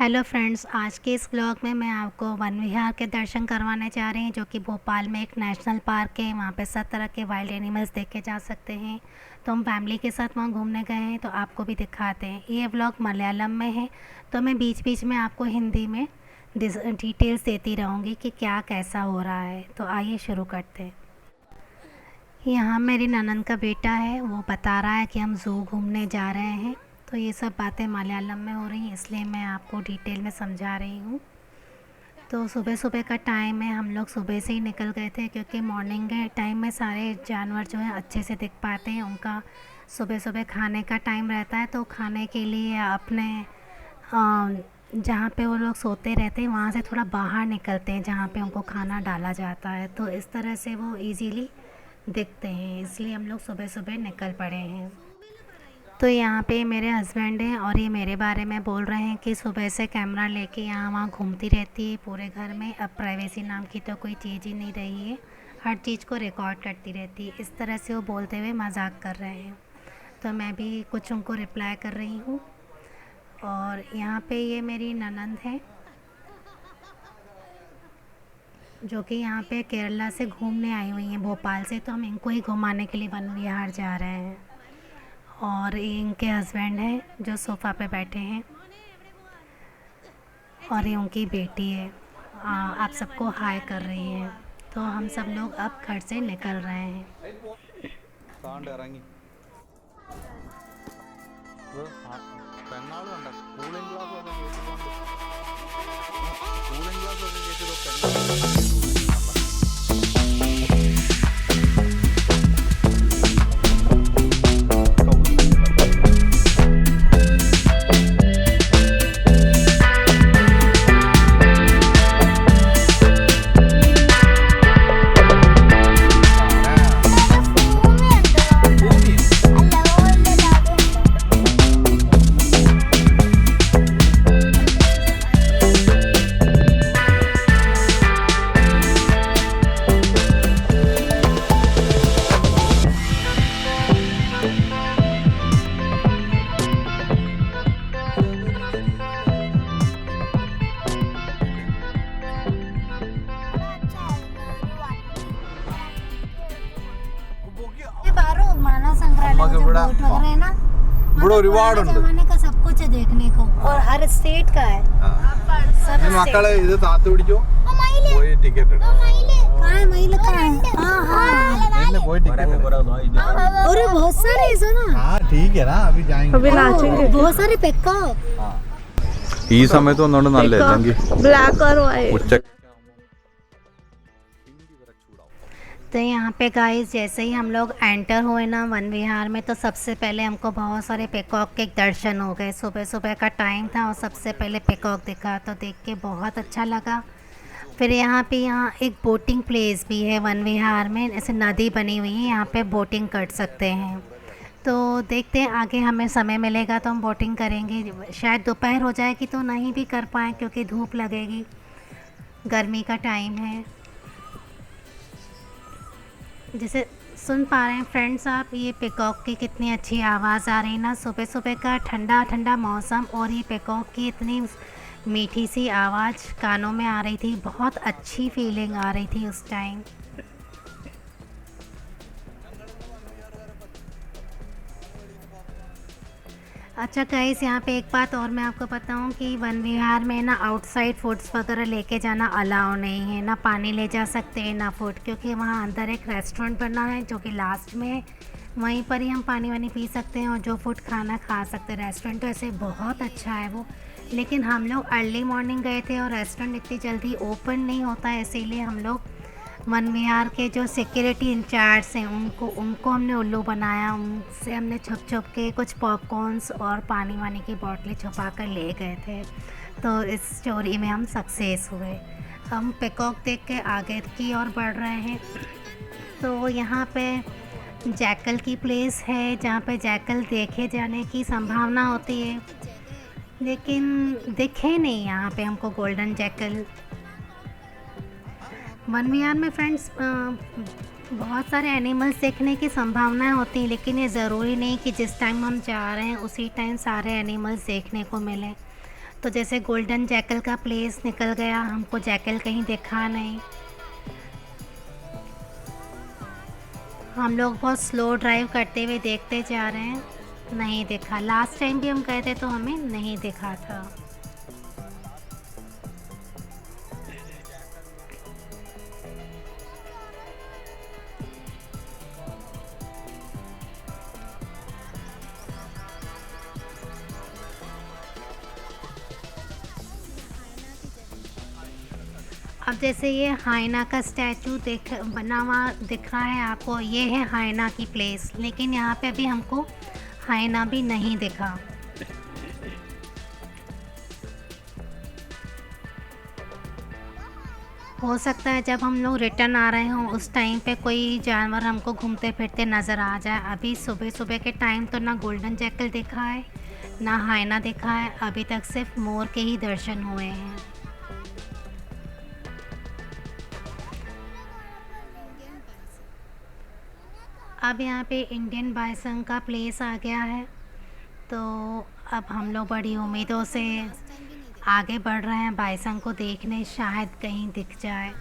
Hello friends, आज के इस व्लॉग में मैं आपको वन विहार के दर्शन करवाने जा रही हूँ, जो कि भोपाल में एक नेशनल पार्क है। वहाँ पे सब तरह के वाइल्ड एनिमल्स देखे जा सकते हैं। तो हम फैमिली के साथ वहाँ घूमने गए हैं, तो आपको भी दिखाते हैं। ये व्लॉग मलयालम में है, तो मैं बीच बीच में आपको हिंदी में डिटेल्स देती रहूँगी कि क्या कैसा हो रहा है। तो आइए शुरू करते हैं। यहाँ मेरी ननद का बेटा है, वो बता रहा है कि हम ज़ू घूमने जा रहे हैं। तो ये सब बातें मलयालम में हो रही हैं, इसलिए मैं आपको डिटेल में समझा रही हूँ। तो सुबह सुबह का टाइम है, हम लोग सुबह से ही निकल गए थे, क्योंकि मॉर्निंग के टाइम में सारे जानवर जो हैं अच्छे से दिख पाते हैं। उनका सुबह सुबह खाने का टाइम रहता है, तो खाने के लिए अपने जहाँ पे वो लोग सोते रहते हैं वहाँ से थोड़ा बाहर निकलते हैं, जहाँ पे उनको खाना डाला जाता है। तो इस तरह से वो इजीली दिखते हैं, इसलिए हम लोग सुबह सुबह निकल पड़े हैं। तो यहाँ पे मेरे हस्बैंड हैं और ये मेरे बारे में बोल रहे हैं कि सुबह से कैमरा लेके यहाँ वहाँ घूमती रहती है पूरे घर में। अब प्राइवेसी नाम की तो कोई चीज़ ही नहीं रही है, हर चीज़ को रिकॉर्ड करती रहती है। इस तरह से वो बोलते हुए मजाक कर रहे हैं, तो मैं भी कुछ उनको रिप्लाई कर रही हूँ। और यहाँ पे ये मेरी ननंद है, जो कि यहाँ पे केरला से घूमने आई हुई हैं भोपाल से। तो हम इनको ही घुमाने के लिए वन विहार जा रहे हैं। और ये इनके हस्बैंड हैं जो सोफ़ा पे बैठे हैं, और ये उनकी बेटी है। आप सबको हाय कर रही हैं। तो हम सब लोग अब घर से निकल रहे हैं। ഇവിടെ ഒരുപാടുണ്ട്. जमाने का सब कुछ है देखने को, और हर स्टेट का है। सब മക്കളെ ഇത് താത്ത് പിടിച്ചോ, പോയി ടിക്കറ്റ് എടുക്കാം. പോയി टिकट. और बहुत सारे ऐसा ना, हाँ ठीक है ना, अभी जाएंगे. बहुत सारे पेकॉक। ഈ സമയത്ത് വന്നോണ്ട് നല്ലതല്ലെങ്കിൽ ब्लैक और वाइट। ഉച്ച तो यहाँ पे गाइस जैसे ही हम लोग एंटर हुए ना वन विहार में, तो सबसे पहले हमको बहुत सारे पिकॉक के दर्शन हो गए। सुबह सुबह का टाइम था और सबसे पहले पिकॉक दिखा, तो देख के बहुत अच्छा लगा। फिर यहाँ एक बोटिंग प्लेस भी है वन विहार में, ऐसे नदी बनी हुई है, यहाँ पे बोटिंग कर सकते हैं। तो देखते हैं आगे हमें समय मिलेगा तो हम बोटिंग करेंगे। शायद दोपहर हो जाएगी तो नहीं भी कर पाएँ, क्योंकि धूप लगेगी, गर्मी का टाइम है। जैसे सुन पा रहे हैं फ्रेंड्स आप, ये पिकॉक की कितनी अच्छी आवाज़ आ रही है ना। सुबह सुबह का ठंडा ठंडा मौसम और ये पिकॉक की इतनी मीठी सी आवाज़ कानों में आ रही थी, बहुत अच्छी फीलिंग आ रही थी उस टाइम। अच्छा गाइस, यहाँ पे एक बात और मैं आपको बताऊँ कि वन विहार में ना आउटसाइड फूड्स वगैरह लेके जाना अलाउ नहीं है, ना पानी ले जा सकते हैं ना फूड, क्योंकि वहाँ अंदर एक रेस्टोरेंट बना है जो कि लास्ट में है। वहीं पर ही हम पानी वानी पी सकते हैं और जो फूड खाना खा सकते हैं। रेस्टोरेंट तो ऐसे बहुत अच्छा है वो, लेकिन हम लोग अर्ली मॉर्निंग गए थे और रेस्टोरेंट इतनी जल्दी ओपन नहीं होता है, इसीलिए हम लोग वन विहार के जो सिक्योरिटी इंचार्ज हैं उनको हमने उल्लू बनाया। उनसे हमने छुप छुप के कुछ पॉपकॉर्न्स और पानी वानी की बोतलें छुपा कर ले गए थे। तो इस स्टोरी में हम सक्सेस हुए। हम पिकॉक देख के आगे की ओर बढ़ रहे हैं। तो यहाँ पे जैकल की प्लेस है, जहाँ पे जैकल देखे जाने की संभावना होती है, लेकिन दिखे नहीं यहाँ पे हमको गोल्डन जैकल। वन विहार में फ्रेंड्स बहुत सारे एनिमल्स देखने की संभावनाएं होती हैं, लेकिन ये ज़रूरी नहीं कि जिस टाइम हम जा रहे हैं उसी टाइम सारे एनिमल्स देखने को मिलें। तो जैसे गोल्डन जैकल का प्लेस निकल गया, हमको जैकल कहीं दिखा नहीं। हम लोग बहुत स्लो ड्राइव करते हुए देखते जा रहे हैं, नहीं दिखा। लास्ट टाइम भी हम गए थे तो हमें नहीं दिखा था। अब जैसे ये हाइना का स्टैचू बना हुआ दिख रहा है आपको, ये है हाइना की प्लेस, लेकिन यहाँ पे अभी हमको हाइना भी नहीं दिखा। हो सकता है जब हम लोग रिटर्न आ रहे हों उस टाइम पे कोई जानवर हमको घूमते फिरते नज़र आ जाए। अभी सुबह सुबह के टाइम तो ना गोल्डन जैकल दिखा है ना हाइना दिखा है, अभी तक सिर्फ मोर के ही दर्शन हुए हैं। अब यहाँ पे इंडियन बाइसन का प्लेस आ गया है, तो अब हम लोग बड़ी उम्मीदों से आगे बढ़ रहे हैं बाइसन को देखने, शायद कहीं दिख जाए।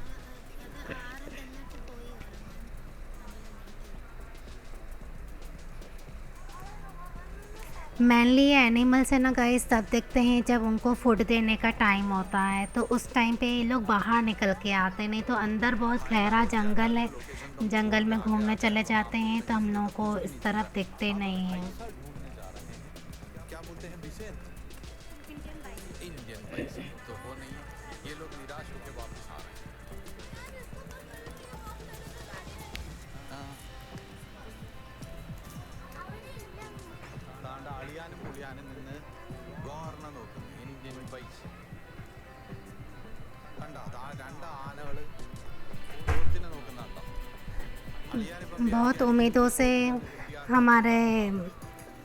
मेनली ये एनिमल्स है ना गाइस तब दिखते हैं जब उनको फूड देने का टाइम होता है, तो उस टाइम पे ये लोग बाहर निकल के आते हैं, नहीं तो अंदर बहुत गहरा जंगल है, जंगल में घूमने चले जाते हैं तो हम लोगों को इस तरफ दिखते नहीं हैं। क्या बोलते हैं बिसेन? इंडियन बाइसन तो वो नहीं है, ये लोग निराश होकर वापस आ रहे हैं। അളിയാനും പുളിയാനും നിന്ന് ഗോർണ നോക്കുന്നു ഇന്ത്യൻ ബൈസൺ. കണ്ടോ രണ്ട് ആനകൾ പോത്തിനെ നോക്കുന്നുണ്ടോ? बहुत उम्मीदों से हमारे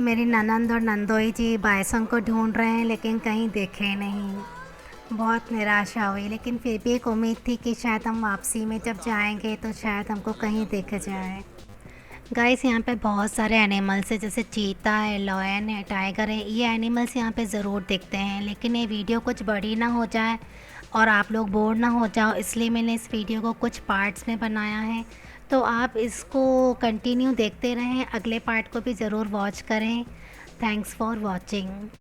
मेरी ननंद और नंदोई जी बाइसन को ढूंढ रहे हैं, लेकिन कहीं दिखे नहीं। बहुत निराशा हुई, लेकिन फिर भी एक उम्मीद थी कि शायद हम वापसी में जब जाएंगे तो शायद हमको कहीं दिख जाए। गाइस यहाँ पे बहुत सारे एनिमल्स हैं, जैसे चीता है, लॉयन है, टाइगर है। ये एनिमल्स यहाँ पे ज़रूर दिखते हैं, लेकिन ये वीडियो कुछ बड़ी ना हो जाए और आप लोग बोर ना हो जाओ, इसलिए मैंने इस वीडियो को कुछ पार्ट्स में बनाया है। तो आप इसको कंटिन्यू देखते रहें, अगले पार्ट को भी ज़रूर वॉच करें। Thanks for watching.